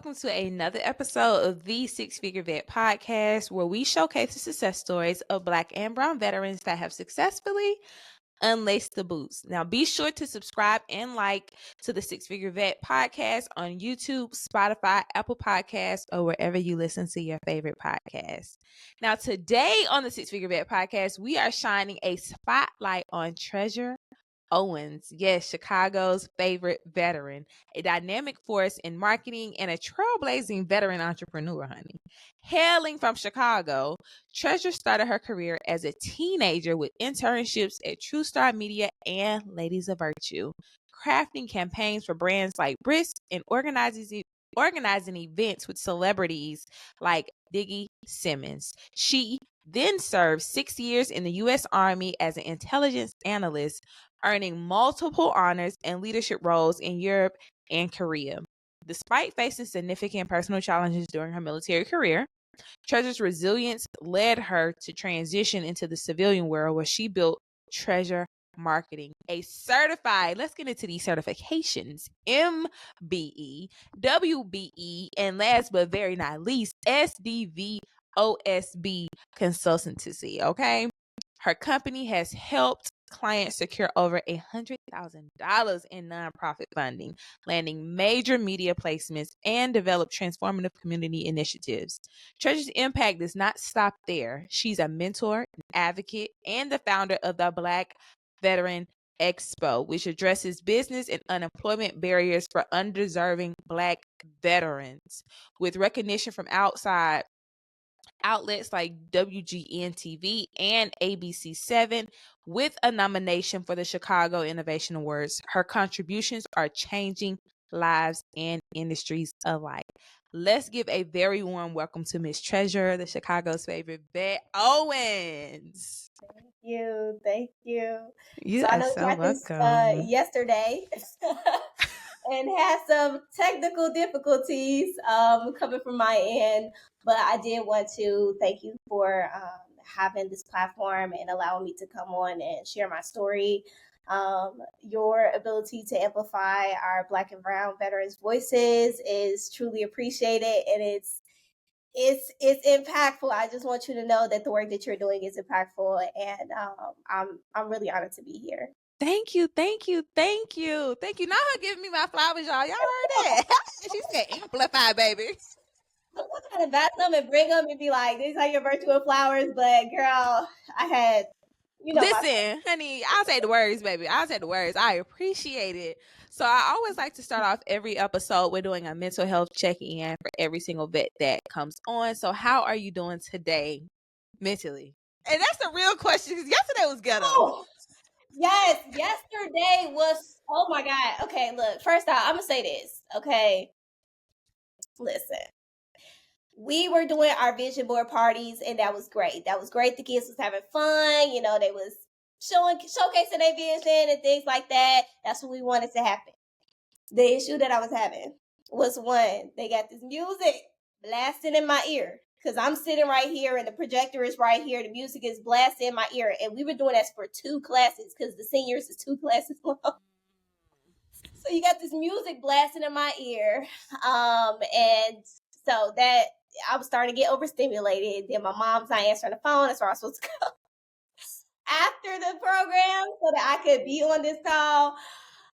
welcome to another episode of the Six Figure Vet podcast, where we showcase the success stories of Black and Brown veterans that have successfully unlaced the boots. Now, be sure to subscribe and like to the Six Figure Vet podcast on YouTube, Spotify, Apple Podcasts, or wherever you listen to your favorite podcasts. Now, today on the Six Figure Vet podcast, we are shining a spotlight on Treazure Owens, yes, Chicago's favorite veteran, a dynamic force in marketing and a trailblazing veteran entrepreneur, honey. Hailing from Chicago, Treasure started her career as a teenager with internships at True Star Media and Ladies of Virtue, crafting campaigns for brands like Brisk and organizing events with celebrities like Diggy Simmons. She then served 6 years in the U.S. Army as an intelligence analyst, earning multiple honors and leadership roles in Europe and Korea. Despite facing significant personal challenges during her military career, Treasure's resilience led her to transition into the civilian world, where she built Treazure Marketing, a certified, let's get into these certifications, MBE, WBE, and last but very not least, SDVOSB consultancy, okay? Her company has helped clients secure over $100,000 in nonprofit funding, landing major media placements, and develop transformative community initiatives. Treasure's impact does not stop there. She's a mentor, an advocate, and the founder of the Black Veterans Expo, which addresses business and unemployment barriers for undeserving Black veterans. With recognition from outside outlets like WGN TV and ABC7, with a nomination for the Chicago Innovation Awards, her contributions are changing lives and industries alike. Let's give a very warm welcome to Miss Treasure, the Chicago's favorite vet, Owens. Thank you. You So I are know we so had this welcome. yesterday and had some technical difficulties coming from my end, but I did want to thank you for having this platform and allowing me to come on and share my story. Your ability to amplify our Black and Brown veterans' voices is truly appreciated, and it's impactful. I just want you to know that the work that you're doing is impactful, and I'm really honored to be here. Thank you. Now her giving me my flowers, y'all. Y'all heard that? She said amplify, baby. I'm gonna invite them and bring them and be like, "These are your virtual flowers," but girl, I had, Listen, honey, I'll say the words, baby. I'll say the words. I appreciate it. So I always like to start off every episode with doing a mental health check-in for every single vet that comes on. So how are you doing today mentally? And that's the real question, because yesterday was ghetto. Oh, yes, yesterday was, oh my God. Okay, look, first off, I'm gonna say this, okay? Listen. We were doing our vision board parties, and that was great. The kids was having fun. They was showcasing their vision and things like that. That's what we wanted to happen. The issue that I was having was, one, they got this music blasting in my ear, because I'm sitting right here and the projector is right here. The music is blasting in my ear. And we were doing that for 2 classes, because the seniors is 2 classes long. So you got this music blasting in my ear. And so that I was starting to get overstimulated. Then my mom's not answering the phone. That's where I was supposed to go after the program so that I could be on this call.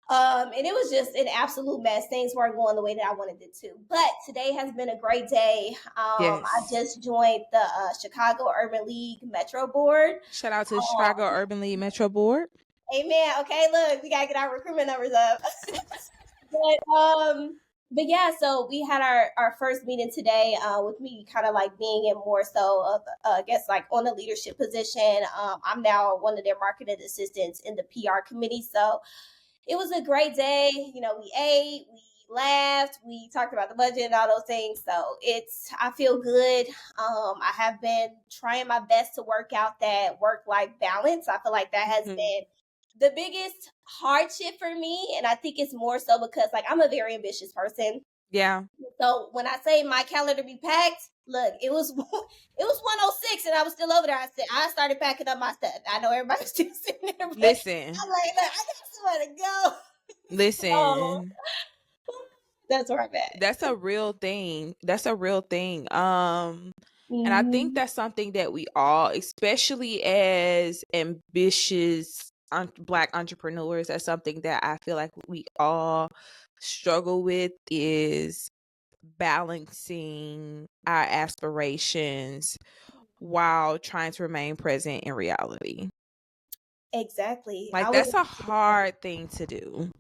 And it was just an absolute mess. Things weren't going the way that I wanted it to. But today has been a great day. Yes. I just joined the Chicago Urban League Metro Board. Shout out to the Chicago Urban League Metro Board. Amen. Okay, look, we gotta get our recruitment numbers up. But yeah, so we had our first meeting today with me kind of like being in more so of, I guess, like on the leadership position. I'm now one of their marketing assistants in the PR committee. So it was a great day. We ate, we laughed, we talked about the budget and all those things. So I feel good. I have been trying my best to work out that work-life balance. I feel like that has been the biggest hardship for me. And I think it's more so because, like, I'm a very ambitious person. Yeah. So when I say my calendar be packed, look, it was 1:06 and I was still over there. I started packing up my stuff. I know everybody's still sitting there. Listen. I'm like, look, I got somewhere to go. Listen. That's where I'm at. That's a real thing. That's a real thing. And I think Mhm. that's something that we all, especially as ambitious Black entrepreneurs, that's something that I feel like we all struggle with, is balancing our aspirations while trying to remain present in reality. Exactly. Like, I was that's a hard thing to do.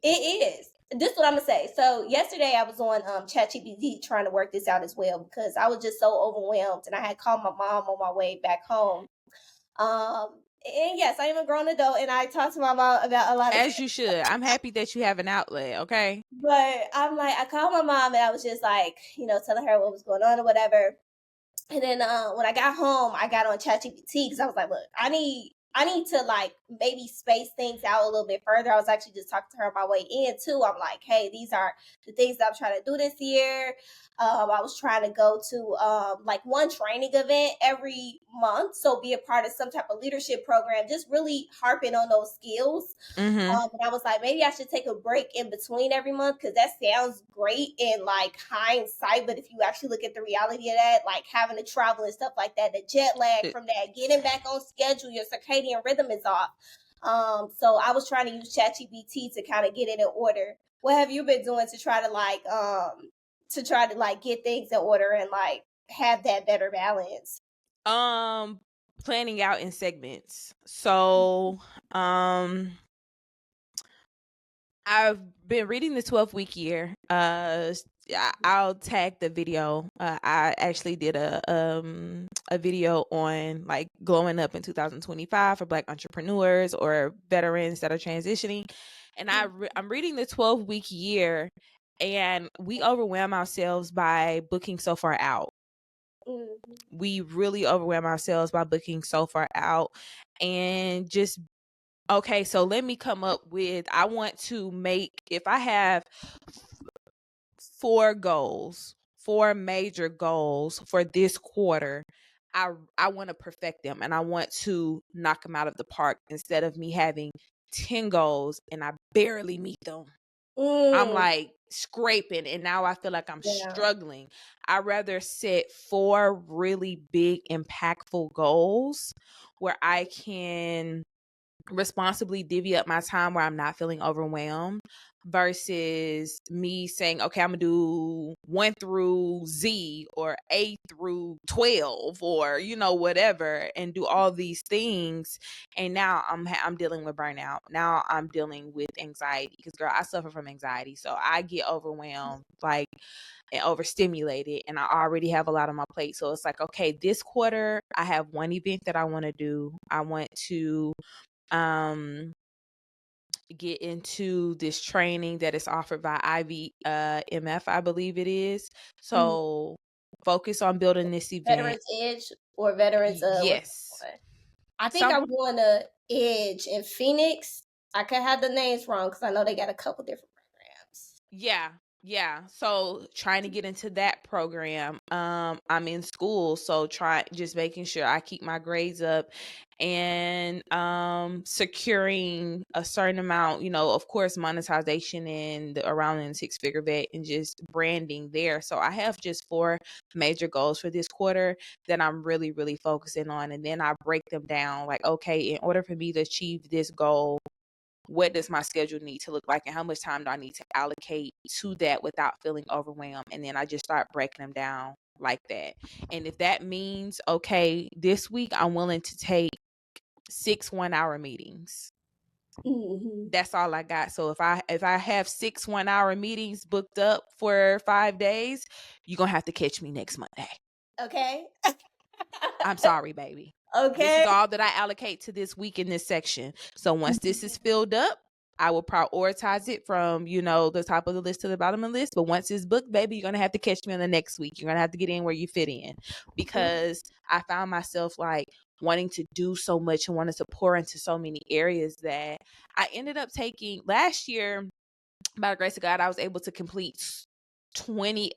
It is. This is what I'm gonna say. So yesterday I was on ChatGPT trying to work this out as well because I was just so overwhelmed, and I had called my mom on my way back home. And yes, I am a grown adult, and I talked to my mom about a lot of As you should. I'm happy that you have an outlet, okay? but I'm like, I called my mom and I was just like, telling her what was going on or whatever. And then when I got home, I got on ChatGPT because I was like, look, I need to like maybe space things out a little bit further. I was actually just talking to her on my way in too. I'm like, hey, these are the things that I'm trying to do this year. I was trying to go to like one training event every month, so be a part of some type of leadership program, just really harping on those skills. Mm-hmm. And I was like, maybe I should take a break in between every month because that sounds great in like hindsight. But if you actually look at the reality of that, like having to travel and stuff like that, the jet lag from that, getting back on schedule, your circadian rhythm is off. So I was trying to use ChatGPT to kind of get it in order. What have you been doing to try to get things in order and like have that better balance? Planning out in segments. So, I've been reading the 12-week year. I'll tag the video. I actually did a video on like glowing up in 2025 for Black entrepreneurs or veterans that are transitioning, and I'm reading the 12-week year, and we overwhelm ourselves by booking so far out. Mm-hmm. We really overwhelm ourselves by booking so far out, and just, okay, so let me come up with, I want to make, if I have 4 major goals for this quarter, I want to perfect them and I want to knock them out of the park instead of me having 10 goals and I barely meet them. I'm like scraping and now I feel like I'm Yeah. struggling. I rather set 4 really big, impactful goals where I can responsibly divvy up my time where I'm not feeling overwhelmed versus me saying, okay, I'm gonna do 1 through Z or A through 12 or whatever, and do all these things, and now I'm dealing with burnout. Now I'm dealing with anxiety because, girl, I suffer from anxiety, so I get overwhelmed like and overstimulated, and I already have a lot on my plate. So it's like, okay, this quarter I have 1 event that I want to do. I want to get into this training that is offered by IVMF, I believe it is. So focus on building this event. Veterans Edge or Veterans what's Yes. it? I think Some I'm going to Edge in Phoenix. I could have the names wrong because I know they got a couple different programs. yeah. So trying to get into that program. I'm in school, so just making sure I keep my grades up and securing a certain amount, of course, monetization and around in 6-figure vet and just branding there. So I have just 4 major goals for this quarter that I'm really, really focusing on. And then I break them down like, okay, in order for me to achieve this goal, what does my schedule need to look like and how much time do I need to allocate to that without feeling overwhelmed? And then I just start breaking them down like that. And if that means, okay, this week I'm willing to take 6 1-hour meetings. That's all I got. So if I have 6 1-hour meetings booked up for 5 days, you're gonna have to catch me next Monday. Okay. I'm sorry, baby. Okay. This is all that I allocate to this week in this section. So once this is filled up, I will prioritize it from, the top of the list to the bottom of the list. But once it's booked, baby, you're going to have to catch me on the next week. You're going to have to get in where you fit in, because I found myself like wanting to do so much and wanting to pour into so many areas that I ended up taking last year. By the grace of God, I was able to complete 19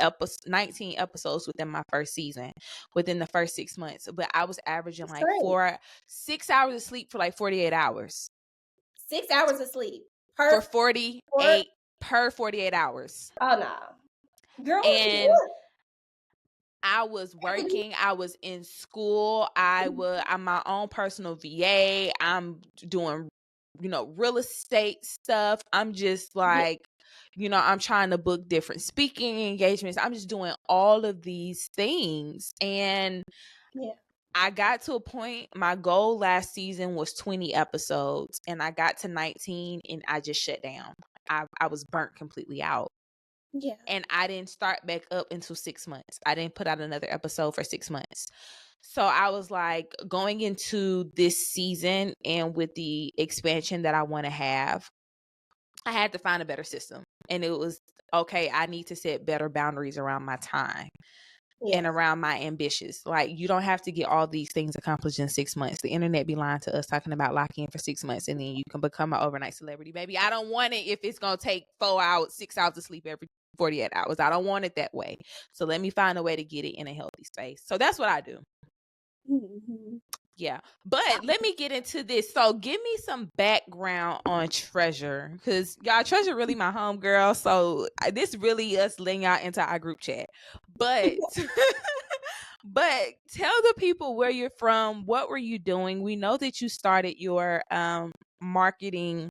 episodes within my first season, within the first 6 months. But I was averaging like 6 hours of sleep for like 48 hours. 6 hours of sleep For 48 per 48 hours. Oh no, girl, what you And I was working, I was in school, I'm my own personal VA, I'm doing, real estate stuff. I'm just like, I'm trying to book different speaking engagements. I'm just doing all of these things. And Yeah. I got to a point, my goal last season was 20 episodes, and I got to 19 and I just shut down. I was burnt completely out. Yeah. And I didn't start back up until 6 months. I didn't put out another episode for 6 months. So I was like, going into this season and with the expansion that I want to have, I had to find a better system. And it was, okay, I need to set better boundaries around my time and around my ambitions. Like, you don't have to get all these things accomplished in 6 months. The internet be lying to us talking about locking in for 6 months and then you can become an overnight celebrity. Baby, I don't want it if it's going to take 4 hours, 6 hours of sleep every 48 hours. I don't want it that way. So let me find a way to get it in a healthy space. So that's what I do. Mm-hmm. Yeah. But let me get into this. So give me some background on Treazure, because y'all, Treazure really my home girl. So this really us laying out into our group chat. But but tell the people where you're from. What were you doing? We know that you started your marketing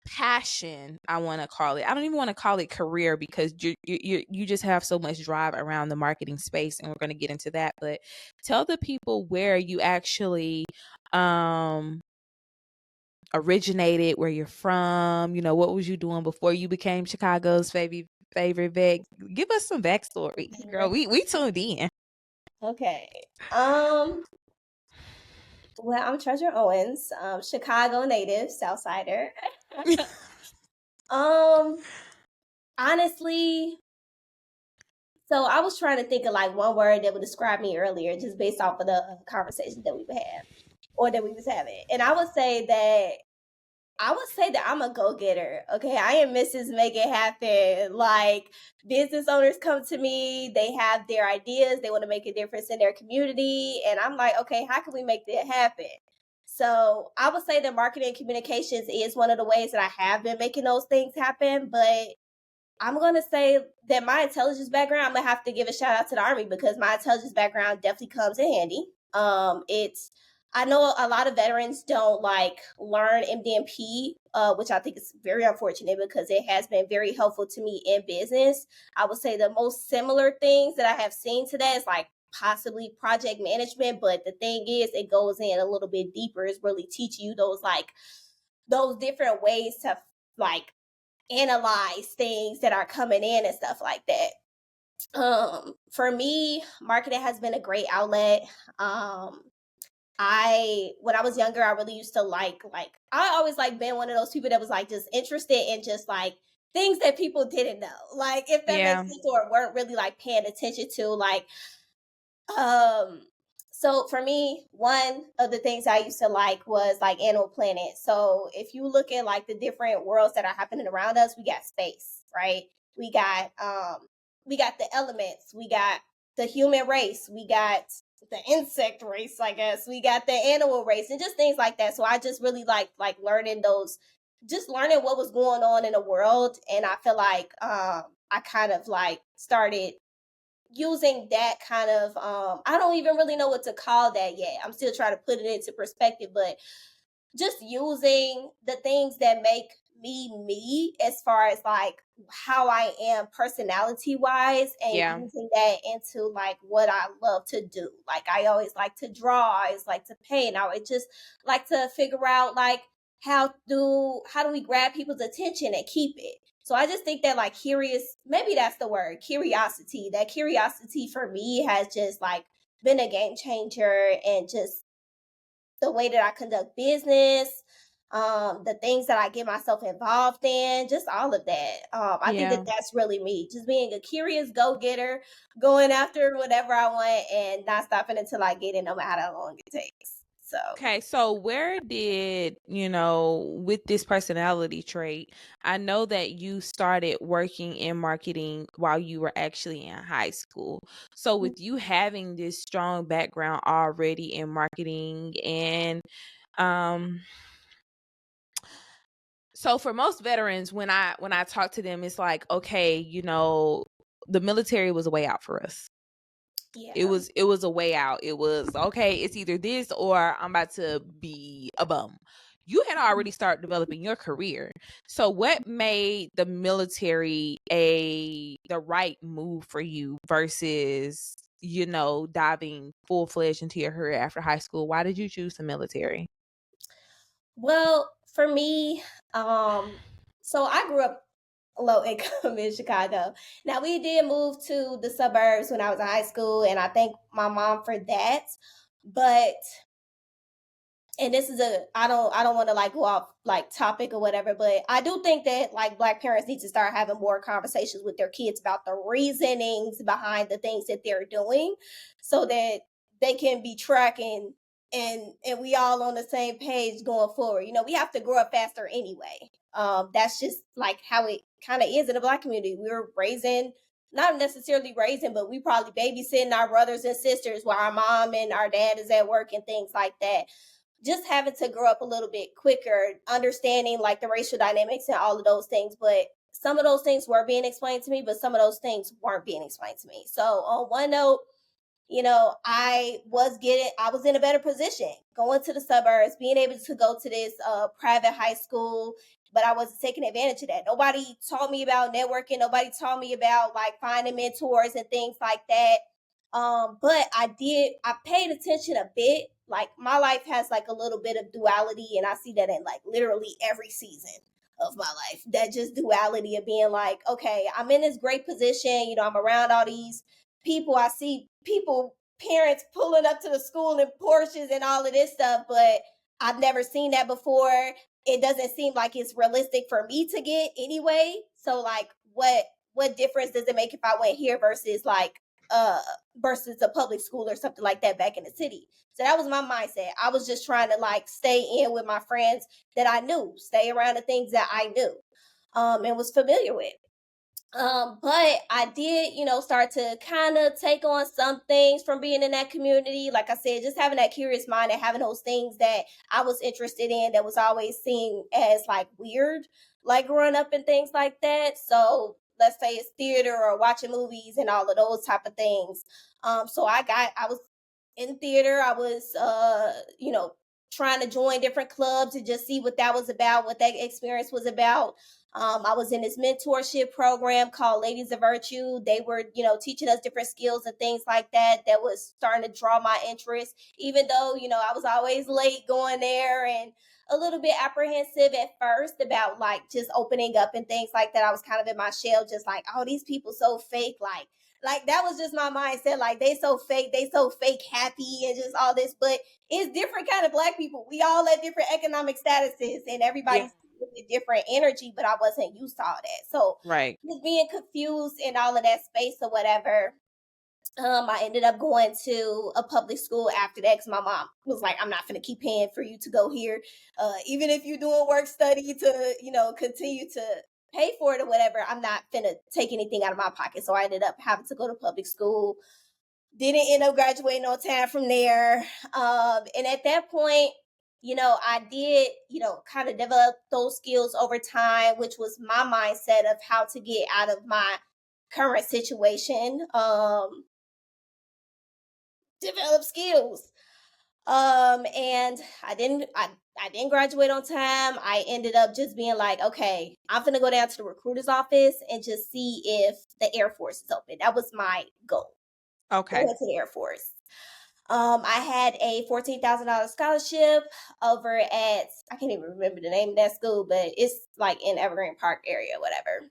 passion, I want to call it. I don't even want to call it career, because you just have so much drive around the marketing space, and we're going to get into that. But tell the people where you actually originated, where you're from. What was you doing before you became Chicago's favorite vet? Give us some backstory, girl. We tuned in. Okay. Well, I'm Treazure Owens, Chicago native, Southsider. Honestly, so I was trying to think of like one word that would describe me earlier, just based off of the conversation that we had or that we was having, and I would say that I'm a go-getter. Okay. I am Mrs. Make It Happen. Like, business owners come to me, they have their ideas, they want to make a difference in their community. And I'm like, okay, how can we make that happen? So I would say that marketing and communications is one of the ways that I have been making those things happen. But I'm going to say that my intelligence background, I'm going to have to give a shout out to the Army, because my intelligence background definitely comes in handy. I know a lot of veterans don't like learn MDMP, which I think is very unfortunate, because it has been very helpful to me in business. I would say the most similar things that I have seen to that is like possibly project management. But the thing is, it goes in a little bit deeper. It's really teaching you those different ways to like analyze things that are coming in and stuff like that. For me, marketing has been a great outlet. When I was younger, I really used to like I always like been one of those people that was like just interested in just like things that people didn't know, like, if that makes sense, or weren't really like paying attention to, like, so for me, one of the things I used to like was like Animal Planet. So if you look at like the different worlds that are happening around us, we got space, right? We got the elements, we got the human race, we got the insect race, I guess, we got the animal race, and just things like that. So I just really like learning learning what was going on in the world. And I feel like I kind of like started using that kind of I don't even really know what to call that yet. I'm still trying to put it into perspective, but just using the things that make me as far as like how I am personality wise, and using that into like what I love to do. Like, I always like to draw, I always like to paint, I always just like to figure out like how do we grab people's attention and keep it. So I just think that like maybe that's the word, curiosity. That curiosity for me has just like been a game changer, and just the way that I conduct business, the things that I get myself involved in, just all of that. I think that that's really me, just being a curious go-getter, going after whatever I want and not stopping until I get it, no matter how long it takes. So Okay, so where did, with this personality trait, I know that you started working in marketing while you were actually in high school. So with you having this strong background already in marketing, and so So for most veterans, when I talk to them, it's like, okay, you know, the military was a way out for us. Yeah. It was a way out. It was, okay, it's either this or I'm about to be a bum. You had already started developing your career. So what made the military the right move for you versus, you know, diving full-fledged into your career after high school? Why did you choose the military? Well, for me, so I grew up low income in Chicago. Now we did move to the suburbs when I was in high school, and I thank my mom for that. But and this is I don't want to like go off like topic or whatever, but I do think that like Black parents need to start having more conversations with their kids about the reasonings behind the things that they're doing, so that they can be tracking and we all on the same page going forward. You know, we have to grow up faster anyway. That's just like how it kind of is in the Black community. We're raising, not necessarily raising, but we probably babysitting our brothers and sisters while our mom and our dad is at work and things like that. Just having to grow up a little bit quicker, understanding like the racial dynamics and all of those things. But some of those things were being explained to me, but some of those things weren't being explained to me. So on one note, you know, I was in a better position going to the suburbs, being able to go to this private high school, but I wasn't taking advantage of that. Nobody taught me about networking. Nobody taught me about like finding mentors and things like that. But I paid attention a bit. Like my life has like a little bit of duality, and I see that in like literally every season of my life. That just duality of being like, okay, I'm in this great position, you know, I'm around all these people. I see parents pulling up to the school in Porsches and all of this stuff, but I've never seen that before. It doesn't seem like it's realistic for me to get anyway. So like what difference does it make if I went here versus like uh versus a public school or something like that back in the city? So that was my mindset. I was just trying to like stay in with my friends that I knew, stay around the things that I knew and was familiar with. But I did, you know, start to kind of take on some things from being in that community. Like I said, just having that curious mind and having those things that I was interested in that was always seen as like weird, like growing up and things like that. So let's say it's theater or watching movies and all of those type of things. So I was in theater. I was, you know, trying to join different clubs and just see what that was about, what that experience was about. I was in this mentorship program called Ladies of Virtue. They were, you know, teaching us different skills and things like that. That was starting to draw my interest, even though, you know, I was always late going there and a little bit apprehensive at first about like just opening up and things like that. I was kind of in my shell, just like, oh, these people so fake. Like that was just my mindset. Like they so fake happy and just all this. But it's different kind of Black people. We all at different economic statuses and everybody's with different energy, but I wasn't used to all that. So Right. just being confused in all of that space or whatever. I ended up going to a public school after that because my mom was like, I'm not going to keep paying for you to go here. Even if you're doing work study to, you know, continue to pay for it or whatever, I'm not going to take anything out of my pocket. So I ended up having to go to public school. Didn't end up graduating on time from there. And at that point, you know, I did, you know, kind of develop those skills over time, which was my mindset of how to get out of my current situation. Develop skills. And I didn't graduate on time. I ended up just being like, okay, I'm gonna go down to the recruiter's office and just see if the Air Force is open. That was my goal. Okay. Going to the Air Force. I had a $14,000 scholarship over at, I can't even remember the name of that school, but it's like in Evergreen Park area, whatever.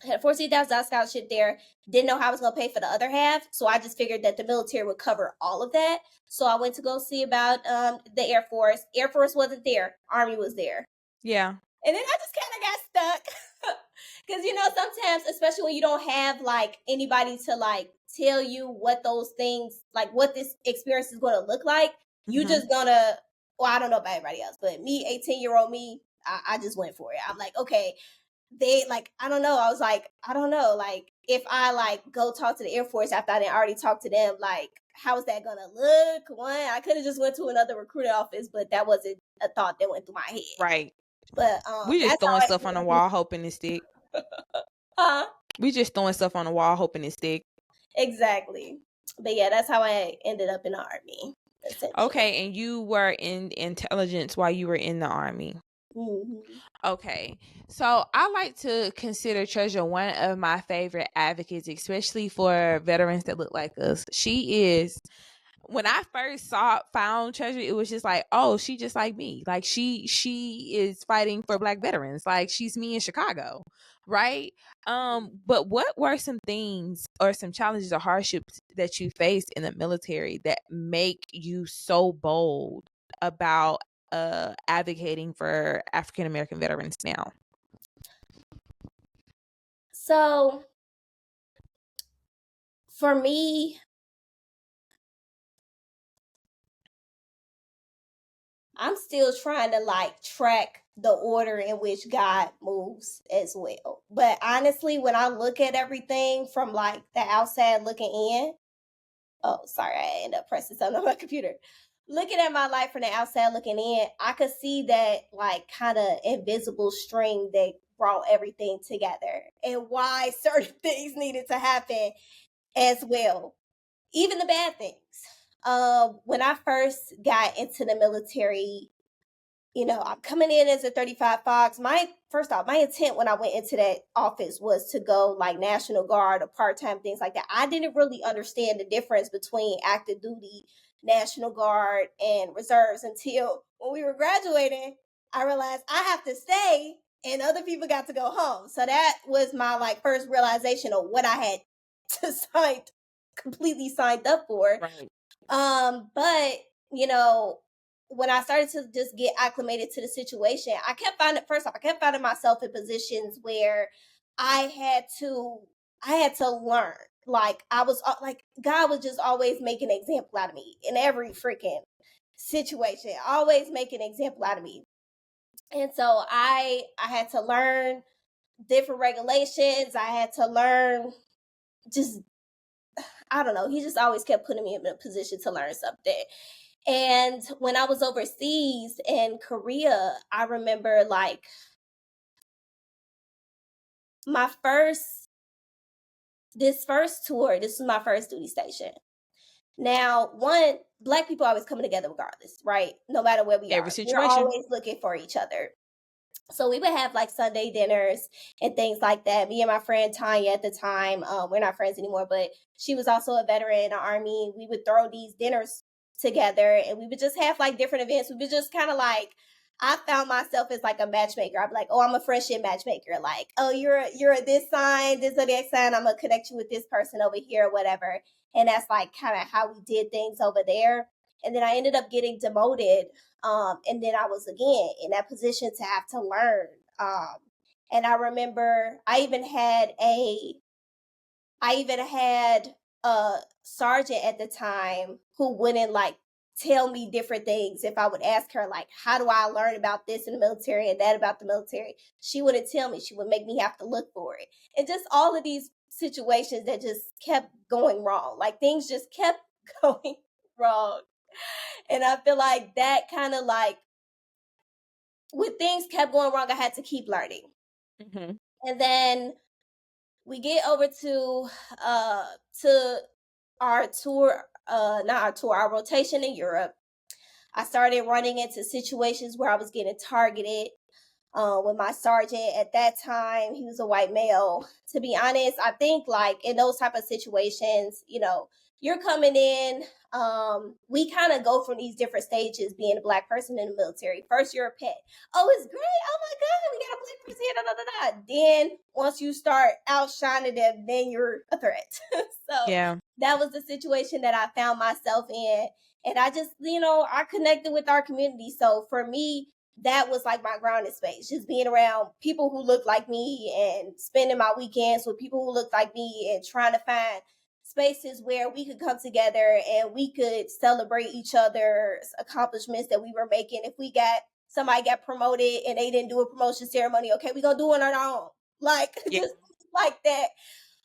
I had a $14,000 scholarship there. Didn't know how I was going to pay for the other half. So I just figured that the military would cover all of that. So I went to go see about the Air Force. Air Force wasn't there. Army was there. Yeah. And then I just kind of got stuck. Because, you know, sometimes, especially when you don't have like anybody to like tell you what those things, like what this experience is going to look like, you just gonna, well, I don't know about everybody else, but me, 18-year-old me, I just went for it. I'm like, okay, they like, I don't know. I was like, I don't know. Like, if I like go talk to the Air Force after I didn't already talk to them, like, how is that gonna look? One, I could have just went to another recruiter office, but that wasn't a thought that went through my head. Right. But We just that's how throwing I stuff on the wall hoping it stick. uh, We just throwing stuff on the wall hoping it stick. exactly. But yeah, that's how I ended up in the Army, essentially. Okay, and you were in intelligence while you were in the Army. Mm-hmm. Okay, so I like to consider Treasure one of my favorite advocates, especially for veterans that look like us. She is, when I first found Treasure, it was just like, oh, she just like me. Like she is fighting for Black veterans. Like she's me in Chicago, right? But what were some things or some challenges or hardships that you faced in the military that make you so bold about advocating for African American veterans now? So for me, I'm still trying to like track the order in which God moves as well. But honestly, when I look at everything from like the outside looking in, oh, sorry, I ended up pressing something on my computer. Looking at my life from the outside looking in, I could see that like kind of invisible string that brought everything together and why certain things needed to happen as well. Even the bad things. When I first got into the military, you know, I'm coming in as a 35 Fox. My intent when I went into that office was to go like National Guard or part-time, things like that. I didn't really understand the difference between active duty, National Guard, and reserves until when we were graduating. I realized I have to stay and other people got to go home. So that was my like first realization of what I had to completely signed up for. Right. But you know, when I started to just get acclimated to the situation, I kept finding myself in positions where I had to learn. Like I was like God was just always making an example out of me in every freaking situation, always making an example out of me. And so I had to learn different regulations. I had to learn just I don't know. He just always kept putting me in a position to learn something. And when I was overseas in Korea, I remember like my first tour, this was my first duty station. Now, one, Black people always coming together regardless, right? No matter where we Every are. We're situation. always looking for each other. So we would have like Sunday dinners and things like that. Me and my friend Tanya at the time, we're not friends anymore, but she was also a veteran in the Army. We would throw these dinners together and we would just have like different events. We would just kind of like, I found myself as like a matchmaker. I'd be like, oh, I'm a friendship matchmaker. Like, oh, you're this sign, this zodiac sign. I'm gonna connect you with this person over here, or whatever. And that's like kind of how we did things over there. And then I ended up getting demoted, and then I was again in that position to have to learn. And I remember I even had a sergeant at the time who wouldn't like tell me different things. If I would ask her like, how do I learn about this in the military and that about the military, she wouldn't tell me. She would make me have to look for it. And just all of these situations that just kept going wrong. Like things just kept going wrong. And I feel like that kind of like when things kept going wrong, I had to keep learning. Mm-hmm. And then we get over to our tour, not our tour, our rotation in Europe. I started running into situations where I was getting targeted. With my sergeant at that time, he was a white male. To be honest, I think like in those type of situations, you know, you're coming in. We kind of go from these different stages being a Black person in the military. First, you're a pet. Oh, it's great. Oh my God, we got a Black person here. Da, da, da, da. Then once you start outshining them, then you're a threat. So Yeah. that was the situation that I found myself in. And I just, you know, I connected with our community. So for me, that was like my grounding space, just being around people who look like me and spending my weekends with people who look like me and trying to find spaces where we could come together and we could celebrate each other's accomplishments that we were making. If somebody got promoted and they didn't do a promotion ceremony, okay, we're gonna do it on our own. Like Yeah. just like that.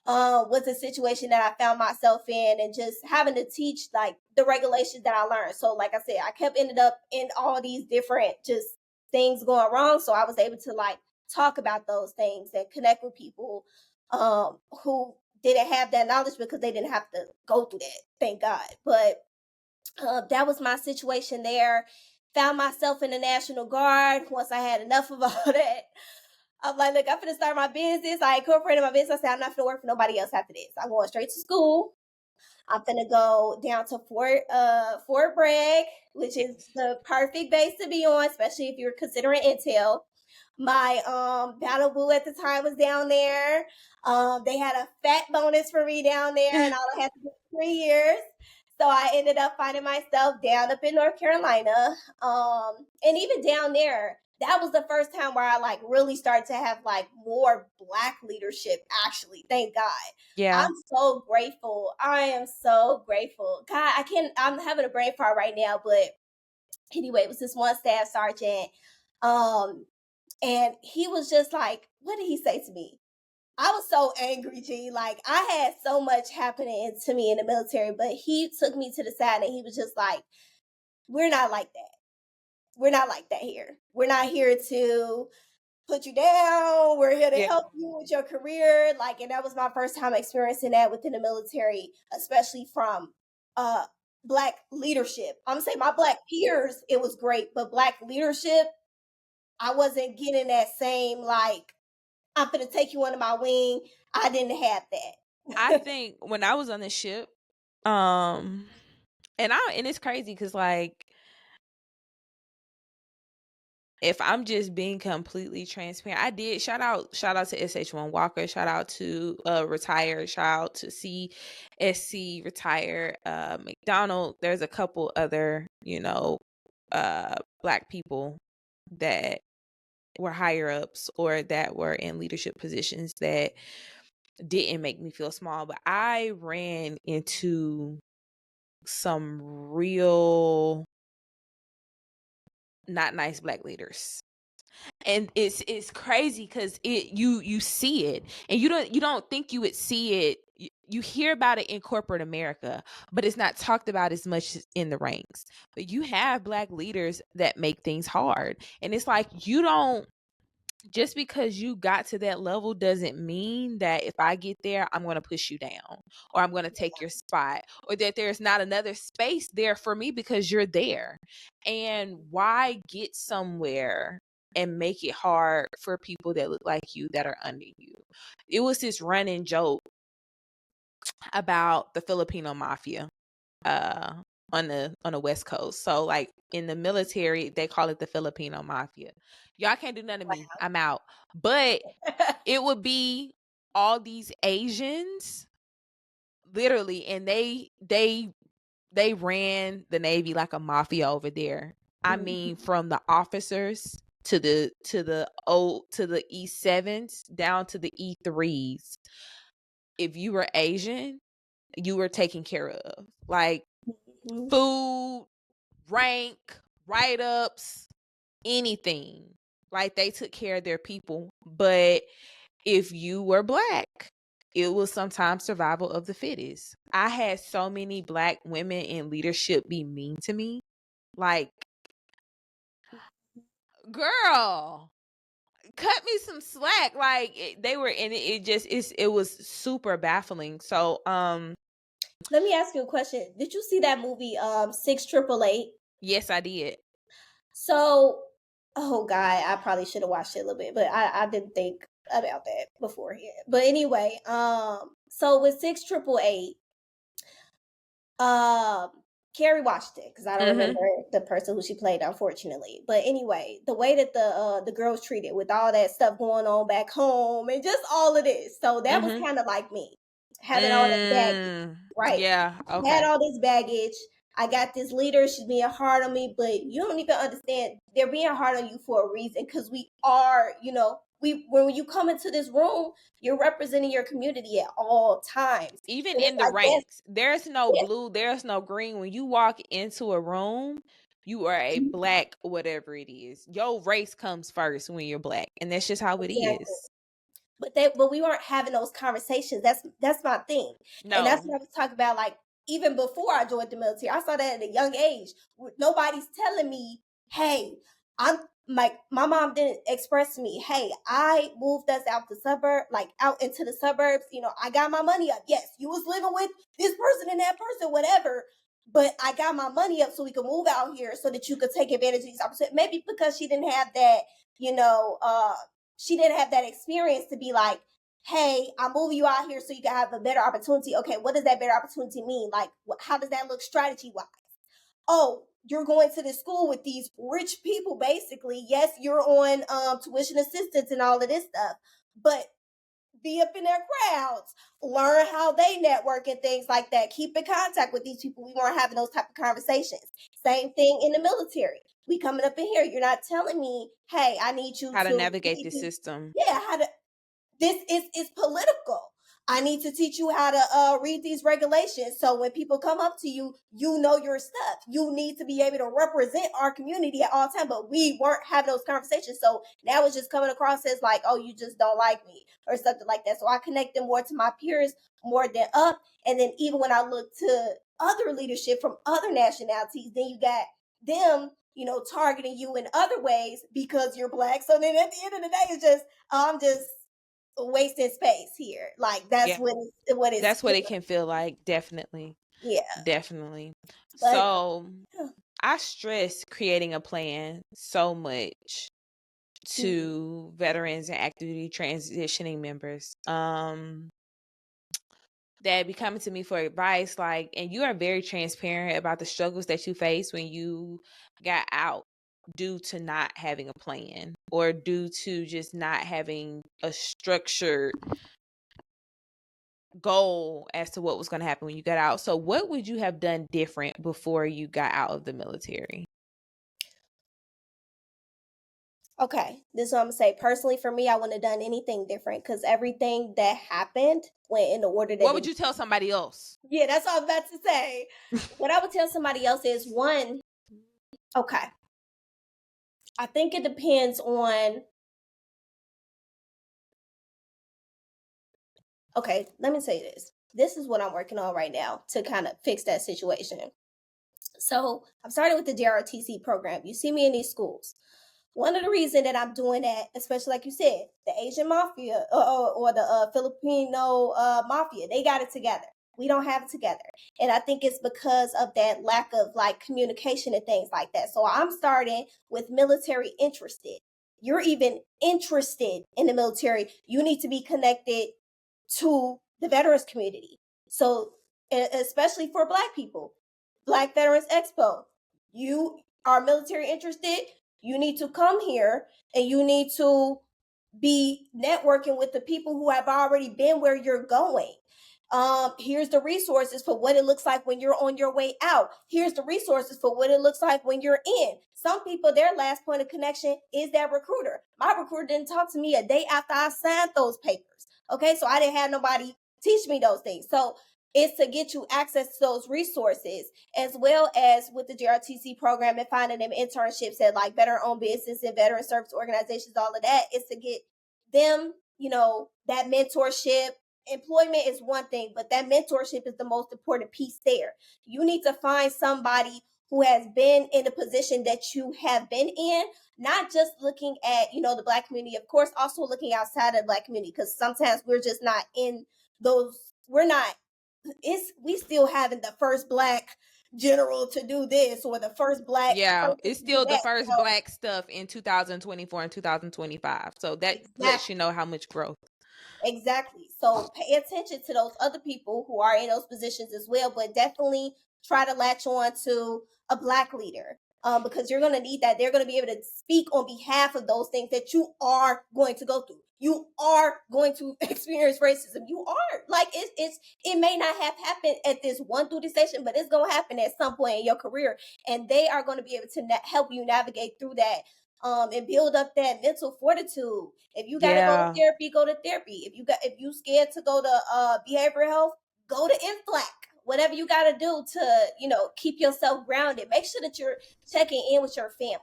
Was a situation that I found myself in, and just having to teach like the regulations that I learned. So like I said, I kept ended up in all these different just things going wrong. So I was able to like talk about those things and connect with people who didn't have that knowledge because they didn't have to go through that, thank God. But that was my situation there. Found myself in the National Guard once I had enough of all that. I'm like, look, I'm gonna start my business. I incorporated my business. I said, I'm not gonna work for nobody else after this. I'm going straight to school. I'm gonna go down to Fort Bragg, which is the perfect base to be on, especially if you're considering intel. My battle boo at the time was down there. They had a fat bonus for me down there, and all I had to do 3 years. So I ended up finding myself down up in North Carolina. And even down there, that was the first time where I like really started to have like more Black leadership, actually. Thank God. Yeah. I'm so grateful. I am so grateful. God, I'm having a brain fart right now, but anyway, it was this one staff sergeant. And he was just like, what did he say to me? I was so angry, G. Like, I had so much happening to me in the military, but he took me to the side and he was just like, we're not like that. We're not like that here. We're not here to put you down. We're here to help you with your career. Like, and that was my first time experiencing that within the military, especially from Black leadership. I'm gonna say my Black peers, it was great, but Black leadership, I wasn't getting that same like, I'm gonna take you under my wing. I didn't have that. I think when I was on the ship, and it's crazy because like, if I'm just being completely transparent, I did shout out to SH1 Walker, shout out to retired, shout out to CSC retired, McDonald. There's a couple other, Black people that were higher ups or that were in leadership positions that didn't make me feel small, but I ran into some real not nice Black leaders. And it's crazy because you see it and you don't think you would see it. You hear about it in corporate America, but it's not talked about as much in the ranks. But you have Black leaders that make things hard, and it's like you don't. Just because you got to that level doesn't mean that if I get there, I'm going to push you down or I'm going to take your spot or that there's not another space there for me because you're there. And why get somewhere and make it hard for people that look like you that are under you? It was this running joke about the Filipino mafia on the West Coast. So like in the military, they call it the Filipino mafia. Y'all can't do nothing to me. I'm out. But it would be all these Asians, literally, and they ran the Navy like a mafia over there. I mean, from the officers to the E7s down to the E3s. If you were Asian, you were taken care of. Like food, rank, write-ups, anything. Like they took care of their people. But if you were Black, it was sometimes survival of the fittest. I had so many Black women in leadership be mean to me. Like, girl, cut me some slack. Like they were in it. It was super baffling. So let me ask you a question. Did you see that movie 6888? Yes, I did. So, oh God, I probably should have watched it a little bit, but I didn't think about that beforehand. But anyway, so with 6888, Carrie watched it because I don't remember the person who she played, unfortunately. But anyway, the way that the girls treated with all that stuff going on back home and just all of this, so that was kind of like me having all that baggage, right? Yeah, okay. I had all this baggage. I got this leader, she's being hard on me, but you don't even understand. They're being hard on you for a reason because we are, when you come into this room, you're representing your community at all times. Even in the ranks, there's no blue, there's no green. When you walk into a room, you are a Black, whatever it is. Your race comes first when you're Black, and that's just how it is. But we weren't having those conversations. That's my thing. No. And that's what I was talking about. Like, even before I joined the military, I saw that at a young age. Nobody's telling me, hey, my mom didn't express to me, hey, I moved us out out into the suburbs. I got my money up. Yes, you was living with this person and that person, whatever. But I got my money up so we could move out here so that you could take advantage of these opportunities. Maybe because she didn't have that, she didn't have that experience to be like, hey, I'm moving you out here so you can have a better opportunity. Okay, what does that better opportunity mean? Like, how does that look strategy-wise? Oh, you're going to the school with these rich people, basically. Yes, you're on tuition assistance and all of this stuff, but be up in their crowds, learn how they network and things like that. Keep in contact with these people. We weren't having those type of conversations. Same thing in the military. We coming up in here. You're not telling me, hey, I need you how to to navigate the system. Yeah, this is political. I need to teach you how to read these regulations. So when people come up to you, you know your stuff. You need to be able to represent our community at all times. But we weren't having those conversations. So now it's just coming across as like, oh, you just don't like me or something like that. So I connect them more to my peers more than up. And then even when I look to other leadership from other nationalities, then you got them, targeting you in other ways because you're Black. So then at the end of the day, it's just, I'm just wasting space here. Like that's what it can feel like. Definitely. But, So I stress creating a plan so much to veterans and active duty transitioning members that be coming to me for advice, like, and you are very transparent about the struggles that you face when you got out due to not having a plan or due to just not having a structured goal as to what was going to happen when you got out. So what would you have done different before you got out of the military? Okay, this is what I'm gonna say. Personally, for me, I wouldn't have done anything different because everything that happened went in the order that. What would you tell somebody else? Yeah, that's what I'm about to say. What I would tell somebody else is, one, okay, I think it depends on. Okay, let me say this. This is what I'm working on right now to kind of fix that situation. So I'm starting with the JROTC program. You see me in these schools. One of the reasons that I'm doing that, especially like you said, the Asian mafia or the Filipino mafia, they got it together. We don't have it together. And I think it's because of that lack of like communication and things like that. So I'm starting with military interested. You're even interested in the military. You need to be connected to the veterans community. So especially for Black people, Black Veterans Expo, you are military interested, you need to come here and you need to be networking with the people who have already been where you're going. Here's the resources for what it looks like when you're on your way out. Here's the resources for what it looks like when you're in. Some people, their last point of connection is that recruiter. My recruiter didn't talk to me a day after I signed those papers. Okay, so I didn't have nobody teach me those things. So it's to get you access to those resources, as well as with the JRTC program and finding them internships at like veteran-owned business and veteran service organizations. All of that is to get them, that mentorship. Employment is one thing, but that mentorship is the most important piece there. You need to find somebody who has been in a position that you have been in, not just looking at, the Black community, of course, also looking outside of the Black community, because sometimes we're just not in those, we still haven't the first Black general to do this or the first Black. Yeah, it's still the first Black stuff in 2024 and 2025. So that lets you know how much growth. Exactly. So pay attention to those other people who are in those positions as well, but definitely try to latch on to a Black leader, because you're going to need that. They're going to be able to speak on behalf of those things that you are going to go through. You are going to experience racism. You are it may not have happened at this one through the station, but it's going to happen at some point in your career, and they are going to be able to help you navigate through that. And build up that mental fortitude. If you gotta go to therapy, go to therapy. If you scared to go to behavioral health, go to INFLAC. Whatever you gotta do to, keep yourself grounded. Make sure that you're checking in with your family.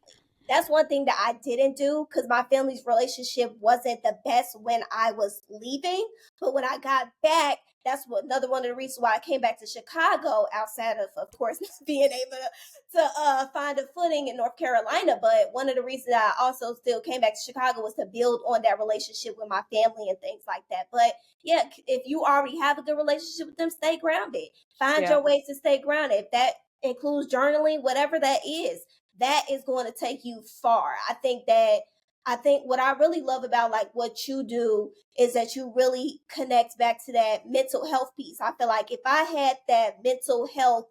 That's one thing that I didn't do because my family's relationship wasn't the best when I was leaving. But when I got back, that's another one of the reasons why I came back to Chicago, outside of course, being able to find a footing in North Carolina. But one of the reasons I also still came back to Chicago was to build on that relationship with my family and things like that. But yeah, if you already have a good relationship with them, stay grounded. Find Yeah. your ways to stay grounded. If that includes journaling, whatever that is, that is going to take you far. I think what I really love about like what you do is that you really connect back to that mental health piece. I feel like if I had that mental health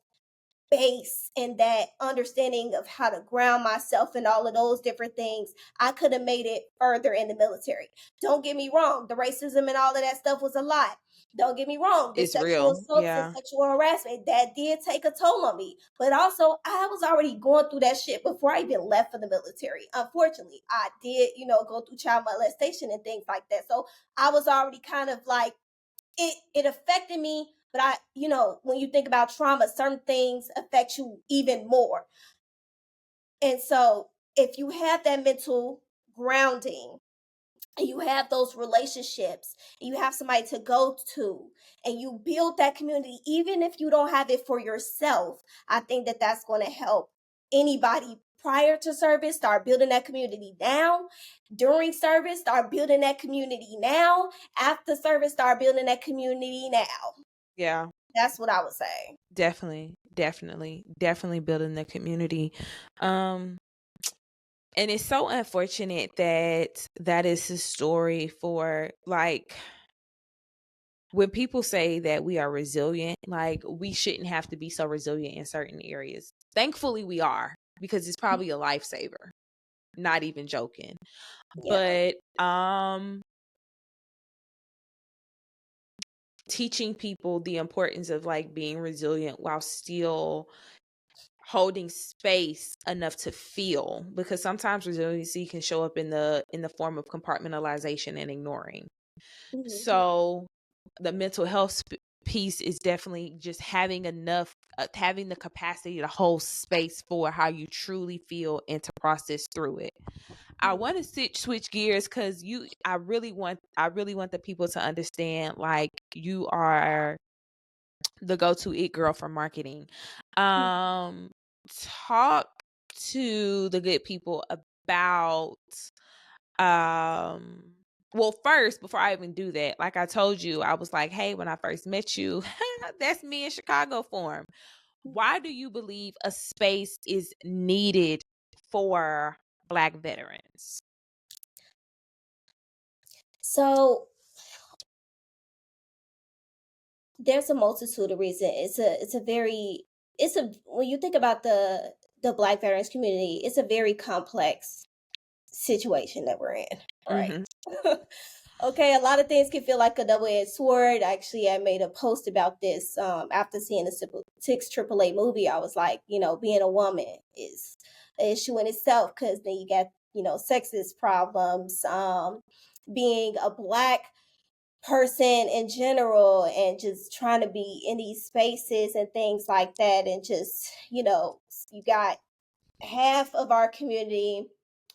base and that understanding of how to ground myself and all of those different things, I could have made it further in the military. Don't get me wrong, the racism and all of that stuff was a lot. Don't get me wrong, the It's sexual real. assaults and Yeah. sexual harassment, that did take a toll on me. But also, I was already going through that shit before I even left for the military. Unfortunately, I did, go through child molestation and things like that. So I was already kind of like, it affected me. But when you think about trauma, certain things affect you even more. And so if you have that mental grounding and you have those relationships and you have somebody to go to and you build that community, even if you don't have it for yourself, I think that that's going to help anybody prior to service start building that community now. During service, start building that community now. After service, start building that community now. Yeah. That's what I would say. Definitely building the community. And it's so unfortunate that that is the story for, like, when people say that we are resilient, like, we shouldn't have to be so resilient in certain areas. Thankfully we are, because it's probably a lifesaver. Not even joking. Yeah. But teaching people the importance of like being resilient while still holding space enough to feel, because sometimes resiliency can show up in the form of compartmentalization and ignoring. Mm-hmm. So the mental health piece is definitely just having enough, having the capacity to hold space for how you truly feel and to process through it. I want to switch gears because I really want the people to understand, like, you are the go-to it girl for marketing. Talk to the good people about, well, first, before I even do that, like I told you, I was like, hey, when I first met you, that's me in Chicago form. Why do you believe a space is needed for Black veterans? So there's a multitude of reasons. When you think about the Black veterans community, it's a very complex situation that we're in, right? Mm-hmm. Okay, a lot of things can feel like a double-edged sword. Actually, I made a post about this after seeing the six AAA movie. I was like, being a woman is an issue in itself because then you got, sexist problems. Being a Black person in general and just trying to be in these spaces and things like that, and just, you got half of our community,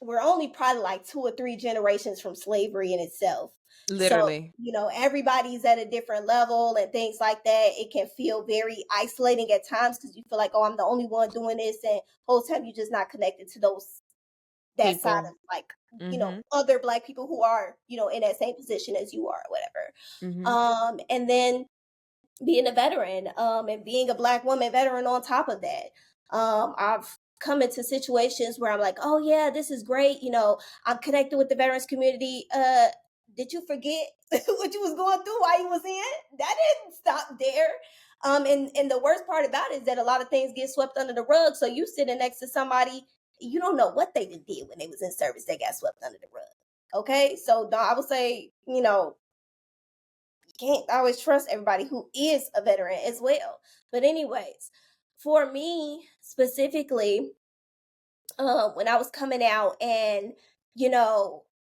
we're only probably like 2 or 3 generations from slavery in itself. So, Literally. everybody's at a different level and things like that. It can feel very isolating at times because you feel like, oh, I'm the only one doing this, and whole time you're just not connected to that side People. of like, Mm-hmm. other Black people who are, in that same position as you are, or whatever. Mm-hmm. And then being a veteran, and being a Black woman veteran on top of that. I've come into situations where I'm like, oh yeah, this is great. I'm connected with the veterans community. Did you forget what you was going through while you was in? That didn't stop there. And the worst part about it is that a lot of things get swept under the rug. So you sitting next to somebody, you don't know what they did when they was in service. They got swept under the rug. Okay, so I would say, can't always trust everybody who is a veteran as well. But anyways, for me specifically, when I was coming out and,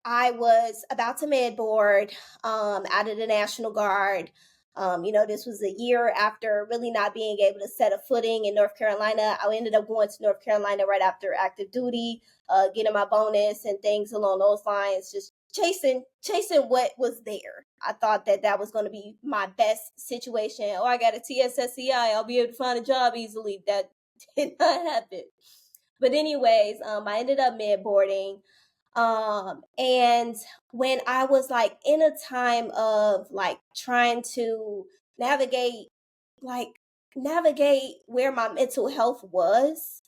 I was about to med board out of the National Guard. This was a year after really not being able to set a footing in North Carolina. I ended up going to North Carolina right after active duty, getting my bonus and things along those lines, just chasing what was there. I thought that was going to be my best situation. Oh, I got a TSSCI. I'll be able to find a job easily. That did not happen. But anyways, I ended up mid-boarding. And when I was like in a time of like trying to navigate, like navigate where my mental health was,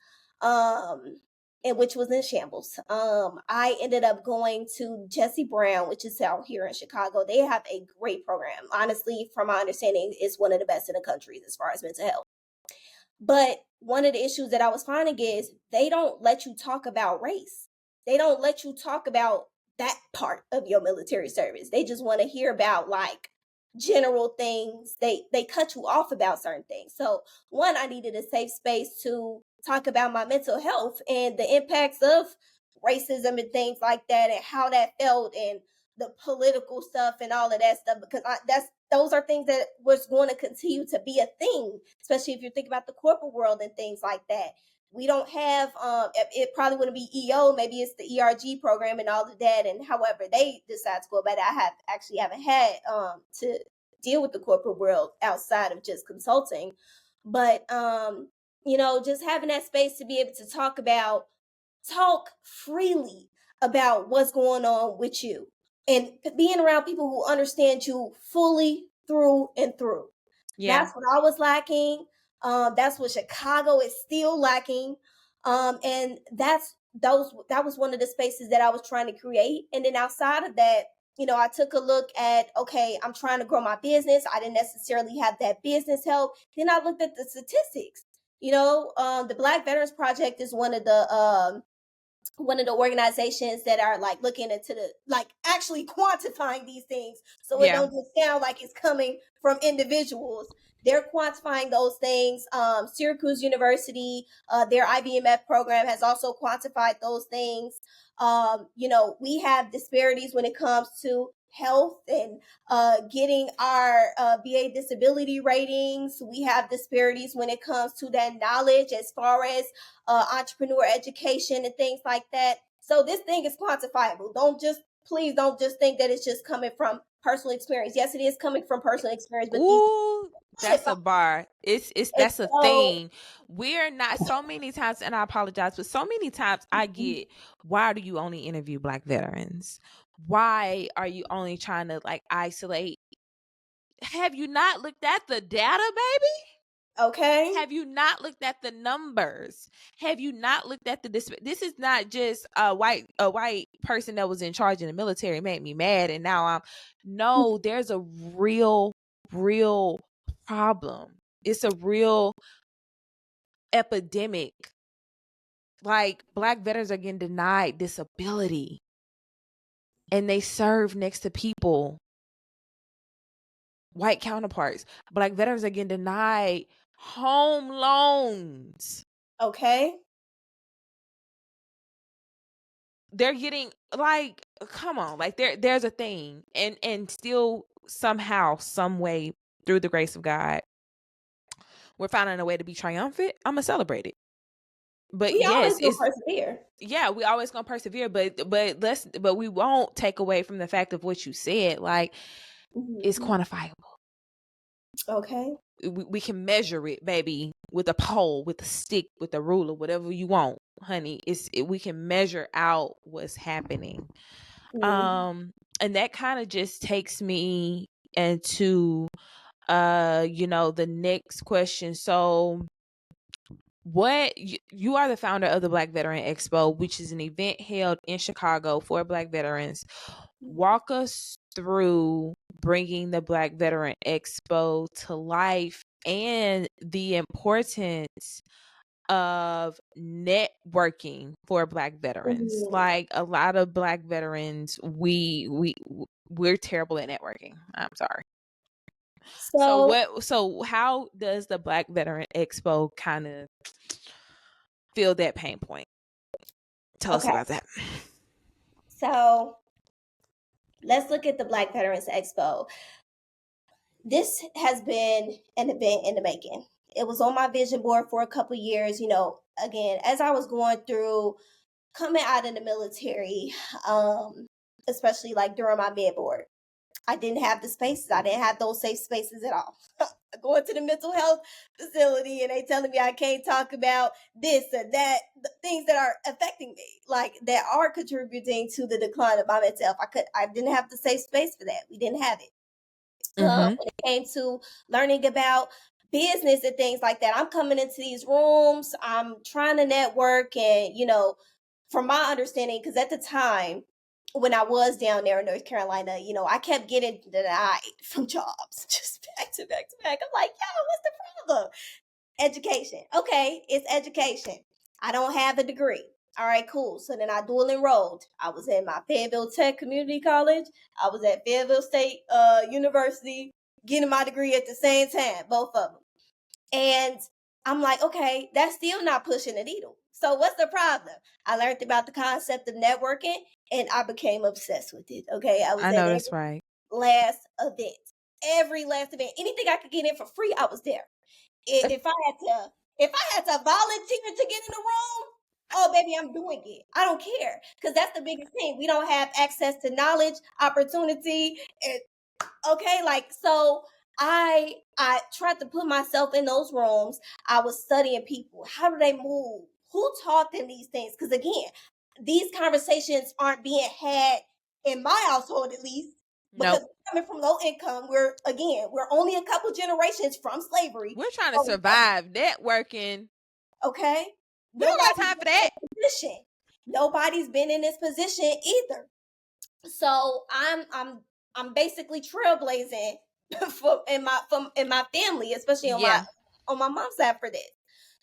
and which was in shambles. I ended up going to Jesse Brown, which is out here in Chicago. They have a great program. Honestly, from my understanding, it's one of the best in the country as far as mental health. But one of the issues that I was finding is they don't let you talk about race. They don't let you talk about that part of your military service. They just want to hear about like general things. They cut you off about certain things. So one, I needed a safe space to talk about my mental health and the impacts of racism and things like that and how that felt and the political stuff and all of that stuff, because those are things that was going to continue to be a thing, especially if you think about the corporate world and things like that. We don't have it probably wouldn't be EO, maybe it's the ERG program and all of that, and however they decide to go about it. I haven't had to deal with the corporate world outside of just consulting, but just having that space to be able to talk freely about what's going on with you and being around people who understand you fully through and through. Yeah. That's what I was lacking. That's what Chicago is still lacking. And that was one of the spaces that I was trying to create. And then outside of that, I took a look at, okay, I'm trying to grow my business. I didn't necessarily have that business help. Then I looked at the statistics. The Black Veterans Project is one of the organizations that are like looking into the like actually quantifying these things, so it don't just sound like it's coming from individuals. They're quantifying those things. Syracuse University, their IBMF program has also quantified those things. We have disparities when it comes to health and getting our VA disability ratings. We have disparities when it comes to that knowledge as far as entrepreneur education and things like that. So this thing is quantifiable. Please don't just think that it's just coming from personal experience. Yes, it is coming from personal experience, but that's a bar. That's a thing. We're not so many times, and I apologize, but so many times I get, why do you only interview Black veterans? Why are you only trying to like isolate? Have you not looked at the data, baby? Okay. Have you not looked at the numbers? Have you not looked at this is not just a white person that was in charge in the military made me mad and now no, there's a real problem. It's a real epidemic. Like, Black veterans are getting denied disability and they serve next to people, white counterparts. Black veterans are getting denied home loans. Okay. They're getting, like, come on, like there's a thing, and still somehow, some way, through the grace of God, we're finding a way to be triumphant. I'm gonna celebrate it. But we yes, always gonna persevere. Yeah, we always gonna persevere, but we won't take away from the fact of what you said. Like, it's quantifiable. Okay. We can measure it, baby, with a pole, with a stick, with a ruler, whatever you want, honey. We can measure out what's happening. And that kind of just takes me into the next question. So you are the founder of the Black Veteran Expo, which is an event held in Chicago for Black veterans. Walk us through bringing the Black Veteran Expo to life and the importance of networking for Black veterans. Like, a lot of Black veterans, we're terrible at networking. I'm sorry. So how does the Black Veteran Expo kind of feel that pain point? Tell us about that. So let's look at the Black Veterans Expo. this has been an event in the making. It was on my vision board for a couple years, again, as I was going through coming out of the military, especially like during my med board. I didn't have the spaces. I didn't have those safe spaces at all. Going to the mental health facility and they telling me I can't talk about this or that, things that are affecting me, like that are contributing to the decline of my mental health. I didn't have the safe space for that. We didn't have it. When it came to learning about business and things like that, I'm coming into these rooms, I'm trying to network and, from my understanding, because at the time when I was down there in North Carolina, I kept getting denied from jobs just back to back to back. I'm like, yo, what's the problem? Education. Okay, it's education. I don't have a degree. All right, cool. So then I dual enrolled. I was in my Fayetteville Tech Community College. I was at Fayetteville State University getting my degree at the same time, both of them. And I'm like, okay, that's still not pushing the needle. So what's the problem? I learned about the concept of networking and I became obsessed with it. Okay, I know that's right. Last event, every last event, anything I could get in for free, I was there. If I had to volunteer to get in the room, oh baby, I'm doing it. I don't care, because that's the biggest thing. We don't have access to knowledge, opportunity, and okay, so I tried to put myself in those rooms. I was studying people. How do they move? Who taught them these things? Because again, these conversations aren't being had in my household, at least. Because coming from low income, we're only a couple generations from slavery. We're trying to survive networking. Okay. We don't got time for that. Nobody's been in this position either. So I'm basically trailblazing in my family, especially on my mom's side for this.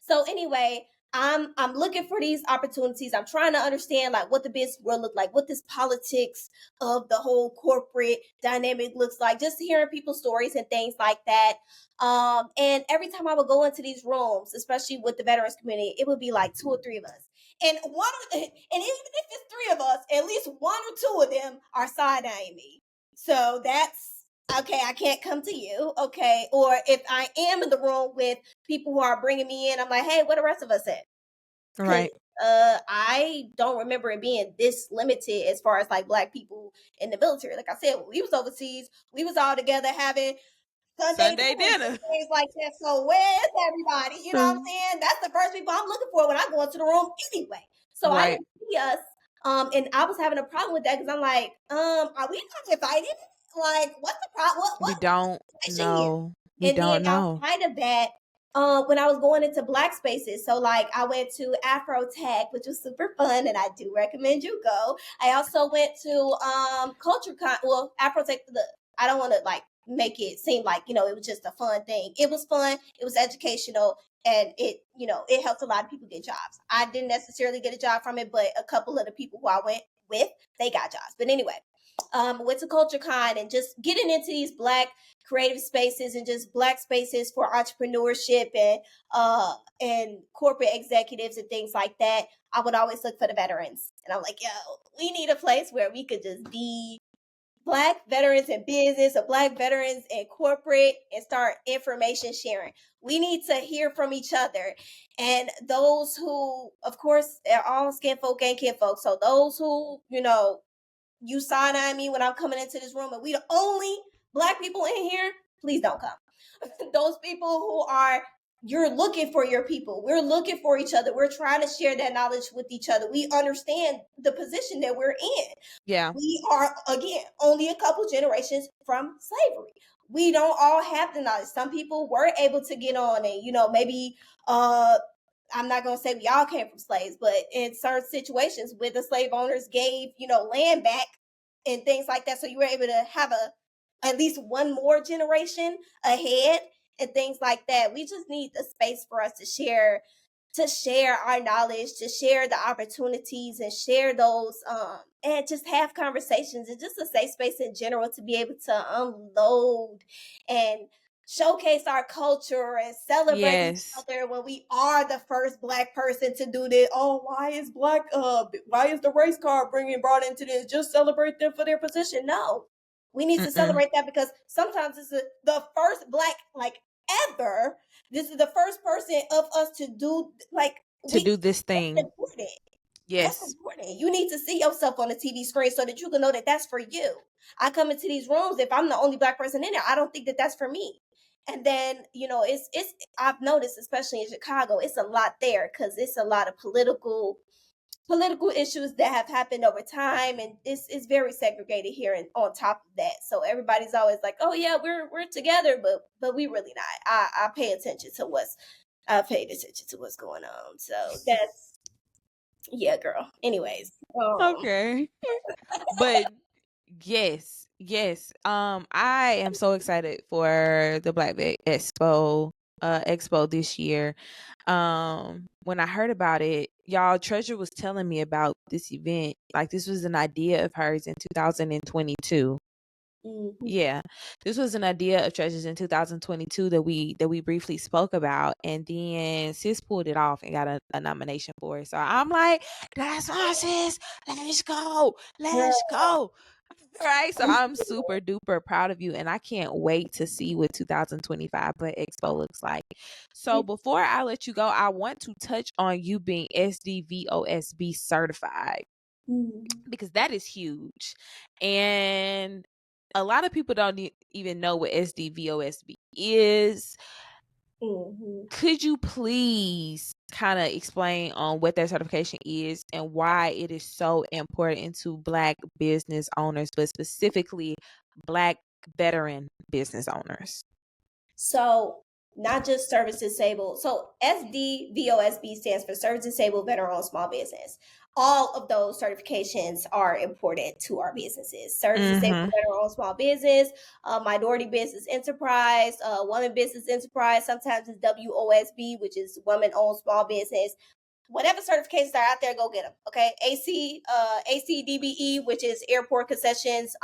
So anyway, I'm looking for these opportunities. I'm trying to understand like what the business will look like, what this politics of the whole corporate dynamic looks like, just hearing people's stories and things like that. And every time I would go into these rooms, especially with the veterans community, it would be like 2 or 3 of us. And even if it's 3 of us, at least 1 or 2 of them are side-eyeing me. So that's okay. I can't come to you. Okay. Or if I am in the room with people who are bringing me in, I'm like, hey, where the rest of us at? Right. I don't remember it being this limited as far as like Black people in the military. Like I said, when we was overseas, we was all together having Sunday dinner, things like that. So where's everybody? You know what I'm saying? That's the first people I'm looking for when I go into the room anyway. So I didn't see us. And I was having a problem with that because I'm like, are we not invited? Like, what's the problem? We don't know. We don't know. Outside of that, when I was going into Black spaces, so like I went to Afro Tech, which was super fun, and I do recommend you go. I also went to Culture Con. Well, Afro Tech. I don't want to like make it seem like it was just a fun thing. It was fun. It was educational, and it helped a lot of people get jobs. I didn't necessarily get a job from it, but a couple of the people who I went with, they got jobs. But anyway, went to Culture Con and just getting into these Black creative spaces and just Black spaces for entrepreneurship and corporate executives and things like that. I would always look for the veterans, and I'm like, yo, we need a place where we could just be Black veterans in business or Black veterans in corporate and start information sharing. We need to hear from each other. And those who, of course, they're all skin folk and kin folk. So those who, you side-eye me when I'm coming into this room and we the only Black people in here, please don't come. Those people who you're looking for your people. We're looking for each other. We're trying to share that knowledge with each other. We understand the position that we're in. Yeah. We are, again, only a couple generations from slavery. We don't all have the knowledge. Some people were able to get on and, maybe, I'm not going to say we all came from slaves, but in certain situations where the slave owners gave, land back and things like that. So you were able to have at least one more generation ahead and things like that. We just need the space for us to share our knowledge, to share the opportunities and share those, and just have conversations and just a safe space in general to be able to unload and showcase our culture and celebrate each other when we are the first Black person to do this. Oh, why is the race card brought into this? Just celebrate them for their position. No, We need to celebrate that, because sometimes this is the first Black, like, ever. This is the first person of us to do, like, do this thing. That's important. Yes. That's important. You need to see yourself on the TV screen so that you can know that that's for you. I come into these rooms, if I'm the only Black person in there, I don't think that that's for me. And then, you know, it's I've noticed, especially in Chicago, it's a lot there, because it's a lot of political issues that have happened over time, and it's very segregated here. And on top of that, so everybody's always like, oh yeah, we're together, but we really not. I pay attention to what's going on. So that's, yeah, girl. Anyways, Okay. But yes. I am so excited for the Black Vet Expo this year. When I heard about it, y'all, Treasure was telling me about this event. Like, this was an idea of hers in 2022. Yeah, this was an idea of Treasure's in 2022 that we briefly spoke about, and then sis pulled it off and got a nomination for it. So I'm like, that's my sis. Let's go. Right. So I'm super duper proud of you, and I can't wait to see what 2025 Black Expo looks like. So before I let you go, I want to touch on you being SDVOSB certified, because that is huge. And a lot of people don't even know what SDVOSB is. Could you please kind of explain on what that certification is and why it is so important to Black business owners, but specifically Black veteran business owners? So, not just service disabled. So SDVOSB stands for Service Disabled Veteran Owned Small Business. All of those certifications are important to our businesses. Service Disabled Veteran Owned Small Business, Minority Business Enterprise, Woman Business Enterprise. Sometimes it's WOSB, which is Woman Owned Small Business. Whatever certifications are out there, go get them. Okay, ACDBE, which is Airport Concessions,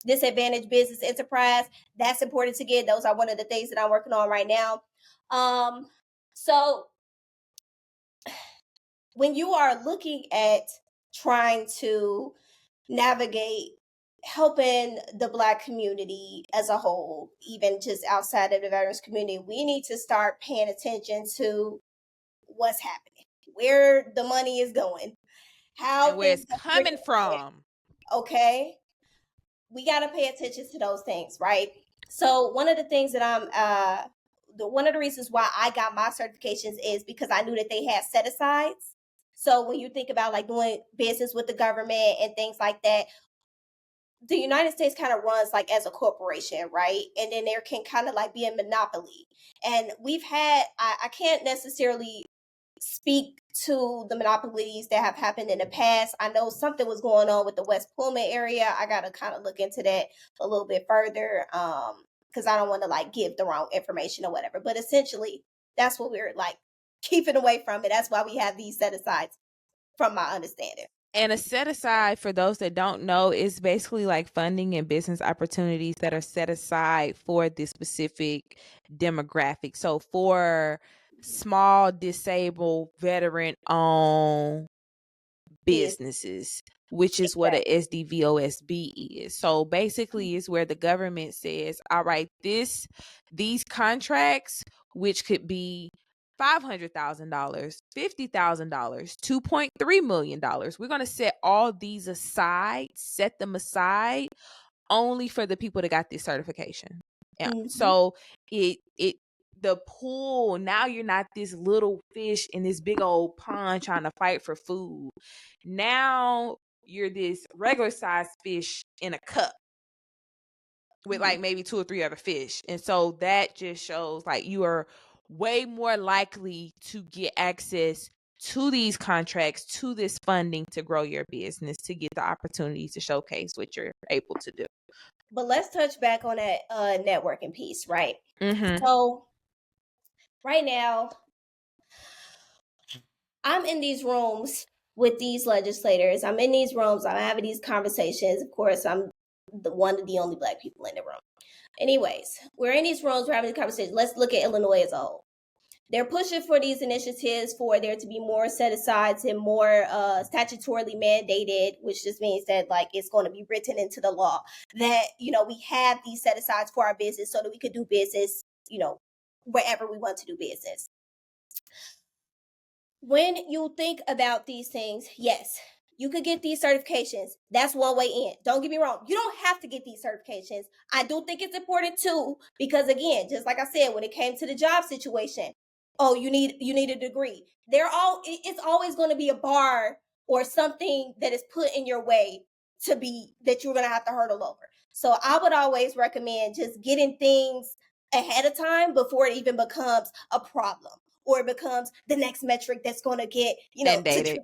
Disadvantaged Business Enterprise. That's important to get. Those are one of the things that I'm working on right now. So when you are looking at trying to navigate helping the Black community as a whole, even just outside of the veterans community, we need to start paying attention to what's happening, where the money is going, how and where it's coming from. Okay, we got to pay attention to those things, right? So one of the things that one of the reasons why I got my certifications is because I knew that they had set asides. So when you think about like doing business with the government and things like that, the United States kind of runs like as a corporation, right? And then there can kind of like be a monopoly. And we've had, I can't necessarily speak to the monopolies that have happened in the past. I know something was going on with the West Pullman area. I got to kind of look into that a little bit further, because I don't want to like give the wrong information or whatever. But essentially, that's what we're like keeping away from it. That's why we have these set asides, from my understanding. And a set aside, for those that don't know, is basically like funding and business opportunities that are set aside for this specific demographic. So for small, disabled, veteran owned businesses, which is what a SDVOSB is. So basically it's where the government says, all right, these contracts, which could be $500,000, $50,000, $2.3 million. We're going to set all these aside, set them aside only for the people that got this certification. So the pool, now you're not this little fish in this big old pond trying to fight for food. Now you're this regular sized fish in a cup with like maybe 2 or 3 other fish. And so that just shows like you are way more likely to get access to these contracts, to this funding to grow your business, to get the opportunities to showcase what you're able to do. But let's touch back on that networking piece, right? So right now, I'm in these rooms with these legislators. I'm in these rooms. I'm having these conversations. Of course, I'm one of the only Black people in the room. Anyways, we're in these rooms. We're having these conversations. Let's look at Illinois as a whole. they're pushing for these initiatives for there to be more set asides and more statutorily mandated, which just means that like it's going to be written into the law that, you know, we have these set asides for our business so that we could do business, you know, wherever we want to do business. When you think about these things, yes, you could get these certifications. That's one way in. Don't get me wrong. You don't have to get these certifications. I do think it's important too, because again, just like I said, when it came to the job situation, oh, you need a degree. It's always going to be a bar or something that is put in your way to be that you're going to have to hurdle over. So I would always recommend just getting things ahead of time before it even becomes a problem or it becomes the next metric that's going to get, you know, mandated.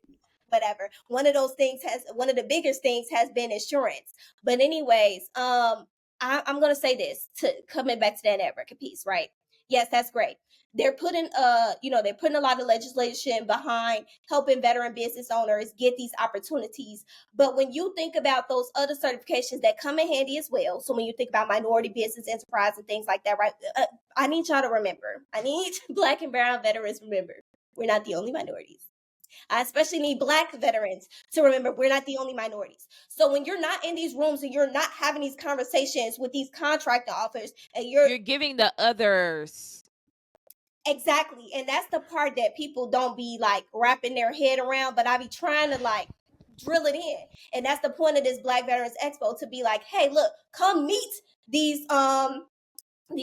whatever. One of the biggest things has been insurance. But anyways, I'm going to say this to coming back to that networking piece, right? Yes, that's great. They're putting a lot of legislation behind helping veteran business owners get these opportunities. But when you think about those other certifications that come in handy as well, so when you think about minority business enterprise and things like that, right? I need y'all to remember. I need Black and brown veterans to remember we're not the only minorities. I especially need Black veterans to remember we're not the only minorities. So when you're not in these rooms and you're not having these conversations with these contractor offers and You're giving the others. Exactly. And that's the part that people don't be like wrapping their head around, but I be trying to like drill it in. And that's the point of this Black Veterans Expo, to be like, hey, look, come meet these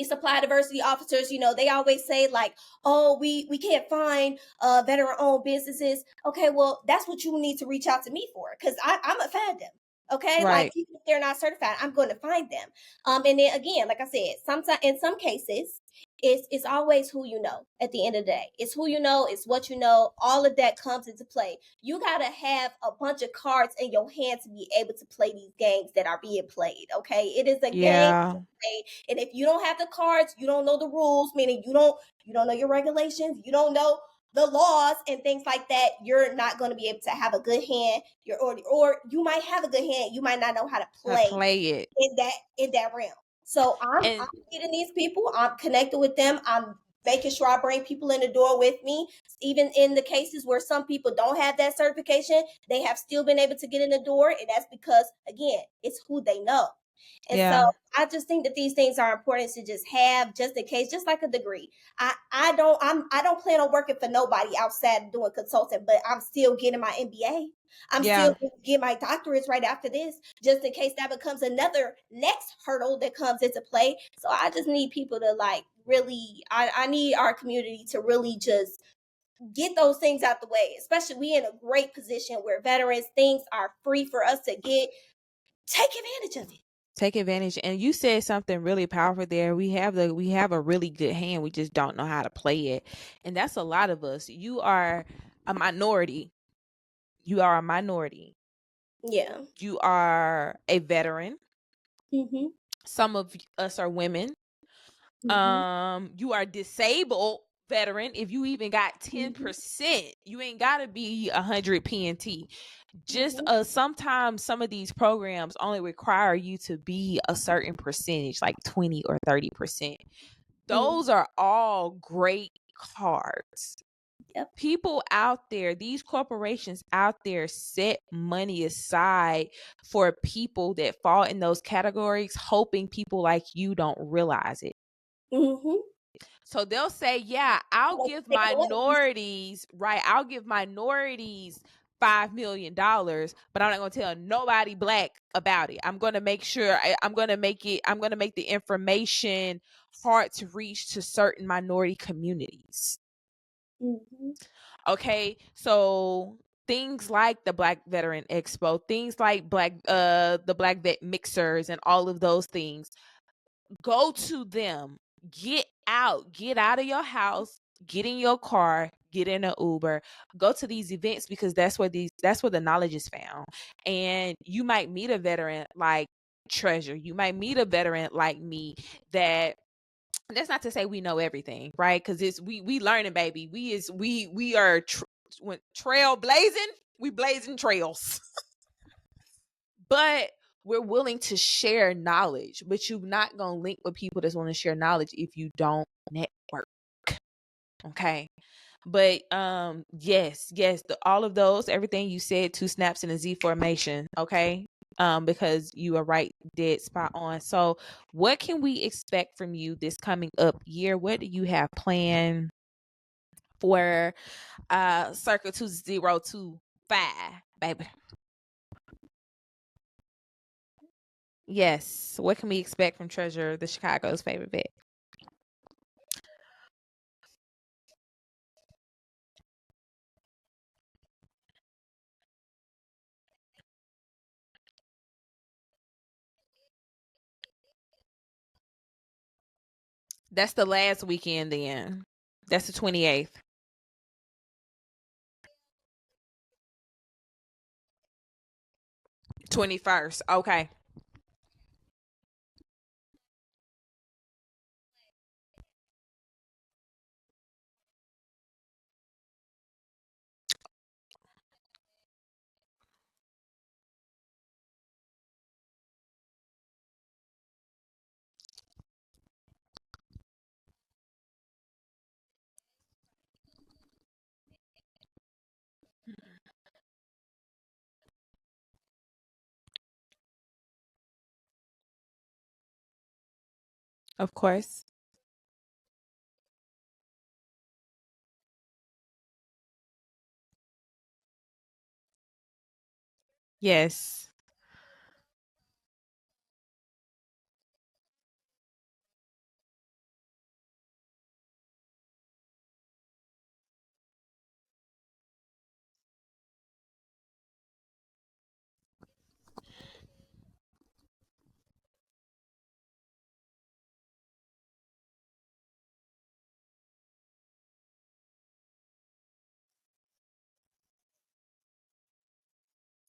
supply diversity officers. You know, they always say like, oh, we can't find veteran owned businesses. Okay, well, that's what you need to reach out to me for, because I'm a find them. Okay, Right. like even if they're not certified, I'm going to find them. And then again, like I said, sometimes in some cases, it's always who you know. At the end of the day, it's who you know, it's what you know. All of that comes into play. You got to have a bunch of cards in your hand to be able to play these games that are being played. Okay, it is a game. And if you don't have the cards, you don't know the rules, meaning you don't know your regulations, you don't know the laws and things like that, you're not going to be able to have a good hand. Or you might have a good hand, you might not know how to play it in that realm. So I'm meeting these people, I'm connected with them, I'm making sure I bring people in the door with me. Even in the cases where some people don't have that certification, they have still been able to get in the door, and that's because, again, it's who they know. And so I just think that these things are important to just have, just in case, just like a degree. I don't plan on working for nobody outside of doing consulting, but I'm still getting my MBA. I'm still getting my doctorates right after this, just in case that becomes another next hurdle that comes into play. So I just need people to like really, I need our community to really just get those things out the way, especially we in a great position where veterans, things are free for us to get. Take advantage of it. Take advantage. And you said something really powerful there. We have a really good hand. We just don't know how to play it. And that's a lot of us. You are a minority. Yeah. You are a veteran. Mm-hmm. Some of us are women. Mm-hmm. You are disabled veteran. If you even got 10%, you ain't gotta be 100 PNT. Just sometimes some of these programs only require you to be a certain percentage, like 20 or 30%. Those are all great cards. Yep. People out there, these corporations out there, set money aside for people that fall in those categories, hoping people like you don't realize it. Mm-hmm. So they'll say, yeah, I'll give minorities $5 million, but I'm not going to tell nobody Black about it. I'm going to make sure I'm going to make the information hard to reach to certain minority communities. Mm-hmm. Okay. So things like the Black Veteran Expo, things like the Black Vet Mixers and all of those things, go to them. Get out of your house, get in your car, get in an Uber, go to these events, because that's where the knowledge is found. And you might meet a veteran like Treasure. You might meet a veteran like me. That's not to say we know everything, right? Because it's we learning, baby. We are trail blazing. We blazing trails. But we're willing to share knowledge, but you're not going to link with people that's want to share knowledge if you don't network. Okay. But yes, all of those, everything you said, 2 snaps in a Z formation, okay? Because you are right, dead spot on. So what can we expect from you this coming up year? What do you have planned for circa 2025, baby? Yes. What can we expect from Treasure, the Chicago's favorite vet? That's the last weekend then. That's the 28th. 21st. Okay. Of course. Yes.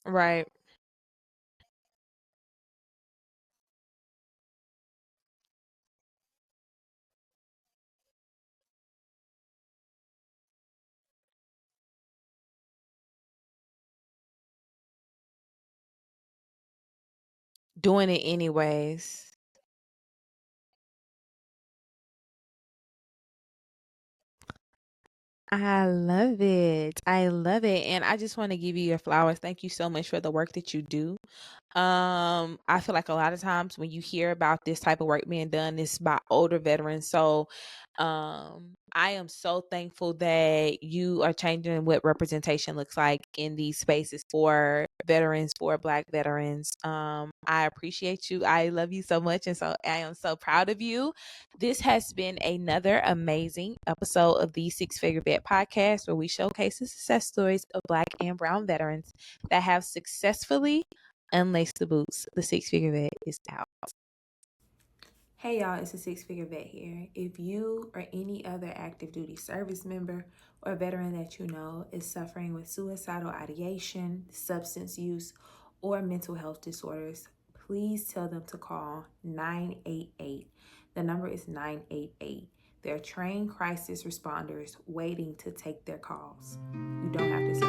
Right. Doing it anyways. I love it. I love it. And I just want to give you your flowers. Thank you so much for the work that you do. I feel like a lot of times when you hear about this type of work being done, it's by older veterans. So I am so thankful that you are changing what representation looks like in these spaces for veterans, for Black veterans. I appreciate you. I love you so much, and so I am so proud of you. This has been another amazing episode of the Six Figure Vet Podcast, where we showcase the success stories of Black and Brown veterans that have successfully unlace the boots. The Six Figure Vet is out. Hey y'all, it's a Six Figure Vet here. If you or any other active duty service member or veteran that you know is suffering with suicidal ideation, substance use, or mental health disorders, please tell them to call 988. The number is 988. They're trained crisis responders waiting to take their calls. You don't have to